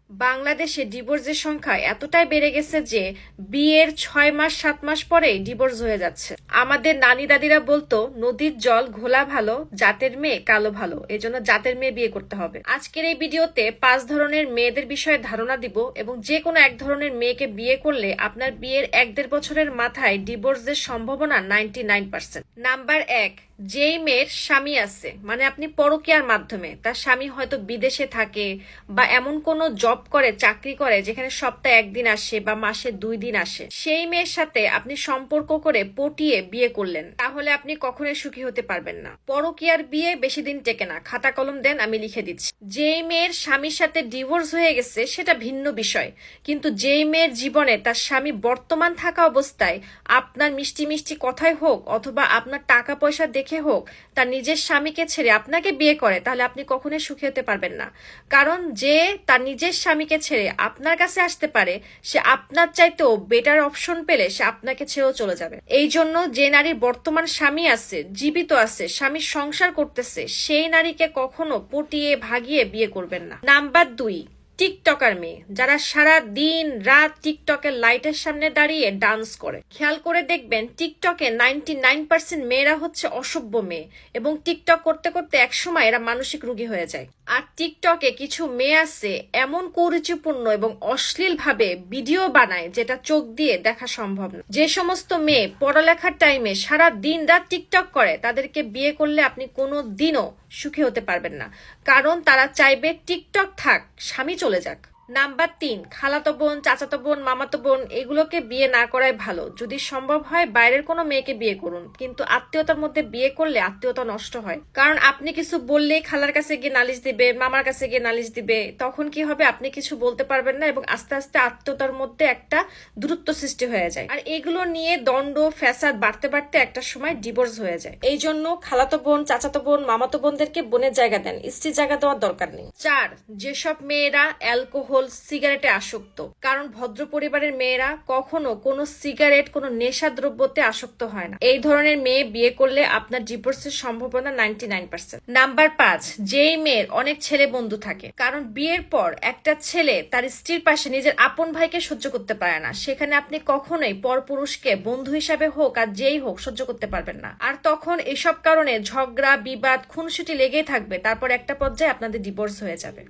বাংলাদেশে ডিভোর্সের সংখ্যা এতটাই বেড়ে গেছে যে বিয়ের 6 মাস 7 মাস পরেই ডিভোর্স হয়ে যাচ্ছে। আমাদের নানি দাদিরা বলতো নদীর জল ঘোলা ভালো, জাতের মেয়ে কালো ভালো, এজন্য জাতের মেয়ে বিয়ে করতে হবে। আজকের এই ভিডিওতে 5 ধরনের মেয়েদের বিষয়ে ধারণা দিব এবং যে কোনো এক ধরনের মেয়েকে বিয়ে করলে আপনার বিয়ের 1-1.5 বছরের মাথায় ডিভোর্সের সম্ভাবনা 99%। নাম্বার 1, যেই মেয়ের স্বামী আছে, মানে আপনি পরকীয়ার মাধ্যমে তার স্বামী হয়তো বিদেশে থাকে বা এমন কোনো জব করে, চাকরি করে যেখানে সপ্তাহে 1 দিন আসে বা মাসে 2 দিন আসে, সেই মেয়ের সাথে আপনি সম্পর্ক করে পটিয়ে বিয়ে করলেন, তাহলে আপনি কখনোই সুখী হতে পারবেন না। পরকীয়ার বিয়ে বেশি দিন টেকে না, খাতা কলম দেন আমি লিখে দিচ্ছি। যেই মেয়ের স্বামীর সাথে ডিভোর্স হয়ে গেছে সেটা ভিন্ন বিষয়, কিন্তু যেই মেয়ের জীবনে তার স্বামী বর্তমান থাকা অবস্থায় আপনার মিষ্টি মিষ্টি কথাই হোক অথবা আপনার টাকা পয়সা দেখে হোক তার নিজের স্বামীকে ছেড়ে আপনাকে বিয়ে করে, তাহলে আপনি কখনোই সুখী হতে পারবেন না। কারণ যে তার নিজের স্বামীকে ছেড়ে আপনার কাছে আসতে পারে, সে আপনার চাইতেও বেটার অপশন পেলে সে আপনাকে ছেড়েও চলে যাবে। এই জন্য যে নারীর বর্তমান স্বামী আছে, জীবিত আছে, স্বামীর সংসার করতেছে, সেই নারীকে কখনো পটিয়ে ভাগিয়ে বিয়ে করবেন না। নাম্বার 2, টিকটকার মেয়ে, যারা সারা দিন রাত টিকটকের লাইটের সামনে দাঁড়িয়ে ডান্স করে। খেয়াল করে দেখবেন টিকটকে 99% মেয়েরা হচ্ছে অসভ্য মেয়ে এবং টিকটক করতে করতে একসময় এরা মানসিক রোগী হয়ে যায়। আর টিকটকে কিছু মেয়ে আছে এমন কুরুচিপূর্ণ এবং অশ্লীল ভাবে ভিডিও বানায় যেটা চোখ দিয়ে দেখা সম্ভব না। যে সমস্ত মেয়ে পড়ালেখার টাইমে সারা দিন রাত টিকটক করে, তাদেরকে বিয়ে করলে আপনি কোনো দিনও সুখী হতে পারবেন না, কারণ তারা চাইবে টিকটক থাক, স্বামী চলে যাক। নাম্বার 3, খালাতো বোন, চাচাতো বোন, মামাতো বোন, এগুলোকে বিয়ে না করাই ভালো। যদি সম্ভব হয় বাইরের কোনো মেয়েকে বিয়ে করুন, কিন্তু আত্মীয়তার মধ্যে বিয়ে করলে আত্মীয়তা নষ্ট হয়। কারণ আপনি কিছু বললেই খালার কাছে গিয়ে নালিশ দিবে, মামার কাছে গিয়ে নালিশ দিবে, তখন কি হবে, আপনি কিছু বলতে পারবেন না এবং আস্তে আস্তে আত্মীয়তার মধ্যে একটা দূরত্ব সৃষ্টি হয়ে যায়। আর এগুলো নিয়ে দ্বন্দ্ব ফ্যাসাদ বাড়তে বাড়তে একটা সময় ডিভোর্স হয়ে যায়। এই জন্য খালাতো বোন, চাচাতো বোন, মামাতো বোনদেরকে বোনের জায়গা দেন, স্ত্রীর জায়গা দেওয়ার দরকার নেই। 4, যেসব মেয়েরা অ্যালকোহল, সিগারেটে আসক্ত, কারণ ভদ্র পরিবারের মেয়েরা কখনো কোনো সিগারেট, কোনো নেশা দ্রব্যতে আসক্ত হয় না। এই ধরনের মেয়ে বিয়ে করলে আপনার ডিভোর্সের সম্ভাবনা 99%। নাম্বার 5, যেই মেয়ের অনেক ছেলে বন্ধু থাকে, কারণ বিয়ের পর একটা ছেলে তার স্ত্রীর পাশে নিজের আপন ভাইকে সহ্য করতে পারে না, সেখানে আপনি কখনোই পরপুরুষকে বন্ধু হিসাবে হোক আর যেই হোক সহ্য করতে পারবেন না। আর তখন এসব কারণে ঝগড়া, বিবাদ, খুনসুটি লেগেই থাকবে, তারপর একটা পর্যায়ে আপনাদের ডিভোর্স হয়ে যাবে।